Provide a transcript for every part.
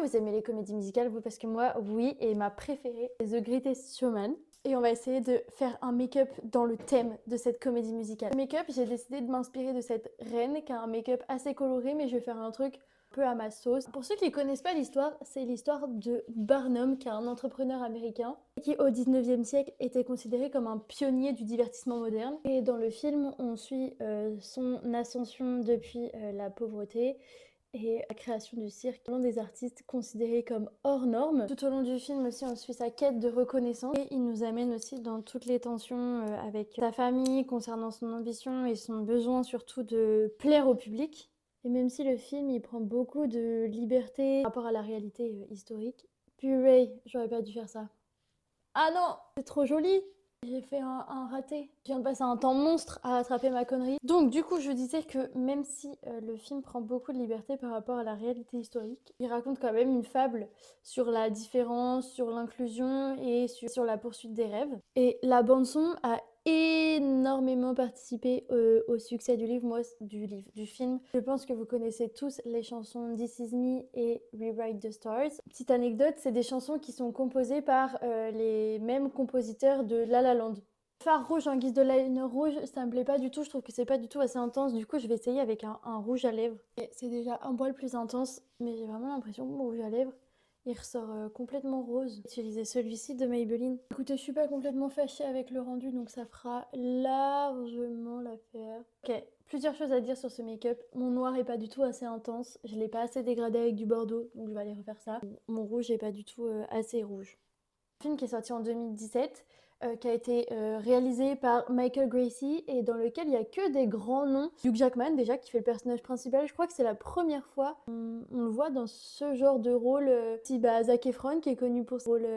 vous aimez les comédies musicales, vous, parce que moi, oui, et ma préférée, c'est The Greatest Showman. Et on va essayer de faire un make-up dans le thème de cette comédie musicale. Le make-up, j'ai décidé de m'inspirer de cette reine qui a un make-up assez coloré, mais je vais faire un truc un peu à ma sauce. Pour ceux qui ne connaissent pas l'histoire, c'est l'histoire de Barnum, qui est un entrepreneur américain, qui au 19e siècle était considéré comme un pionnier du divertissement moderne. Et dans le film, on suit son ascension depuis la pauvreté et la création du cirque, l'un des artistes considérés comme hors normes. Tout au long du film aussi, on suit sa quête de reconnaissance et il nous amène aussi dans toutes les tensions avec sa famille concernant son ambition et son besoin surtout de plaire au public. Et même si le film il prend beaucoup de liberté par rapport à la réalité historique, purée, j'aurais pas dû faire ça. Ah non, c'est trop joli! J'ai fait un raté. Je viens de passer un temps monstre à attraper ma connerie. Donc du coup, je disais que même si le film prend beaucoup de liberté par rapport à la réalité historique, il raconte quand même une fable sur la différence, sur l'inclusion et sur la poursuite des rêves. Et la bande-son a énormément participé au succès du livre, du film. Je pense que vous connaissez tous les chansons This Is Me et Rewrite the Stars. Petite anecdote, c'est des chansons qui sont composées par les mêmes compositeurs de La La Land. Fard rouge en guise de liner rouge, ça me plaît pas du tout, je trouve que c'est pas du tout assez intense, du coup je vais essayer avec un rouge à lèvres. Et c'est déjà un poil plus intense, mais j'ai vraiment l'impression que mon rouge à lèvres, il ressort complètement rose. Utiliser celui-ci de Maybelline. Écoutez, je suis pas complètement fâchée avec le rendu, donc ça fera largement l'affaire. Ok, plusieurs choses à dire sur ce make-up. Mon noir est pas du tout assez intense, je l'ai pas assez dégradé avec du bordeaux, donc je vais aller refaire ça. Mon rouge est pas du tout assez rouge. Un film qui est sorti en 2017, qui a été réalisé par Michael Gracie et dans lequel il n'y a que des grands noms. Hugh Jackman déjà qui fait le personnage principal, je crois que c'est la première fois on le voit dans ce genre de rôle. Si Zac Efron qui est connu pour son rôle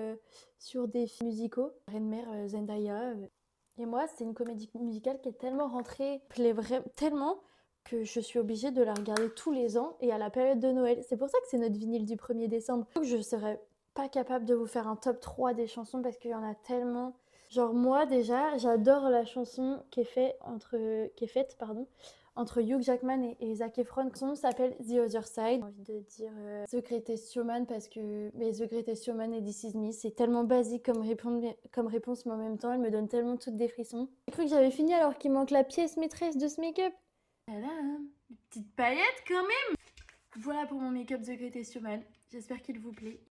sur des films musicaux, Reine Mère, Zendaya. Et moi c'est une comédie musicale qui est tellement rentrée, plaît vraiment tellement que je suis obligée de la regarder tous les ans et à la période de Noël. C'est pour ça que c'est notre vinyle du 1er décembre. Donc je serais pas capable de vous faire un top 3 des chansons parce qu'il y en a tellement. Genre moi déjà, j'adore la chanson qui est faite entre Hugh Jackman et Zac Efron. La chanson s'appelle The Other Side. J'ai envie de dire The Greatest Showman parce que The Greatest Showman et This Is Me, c'est tellement basique comme réponse, mais en même temps, elle me donne tellement toutes des frissons. J'ai cru que j'avais fini alors qu'il manque la pièce maîtresse de ce make-up. Voilà, hein, des petites paillettes quand même. Voilà pour mon make-up The Greatest Showman. J'espère qu'il vous plaît.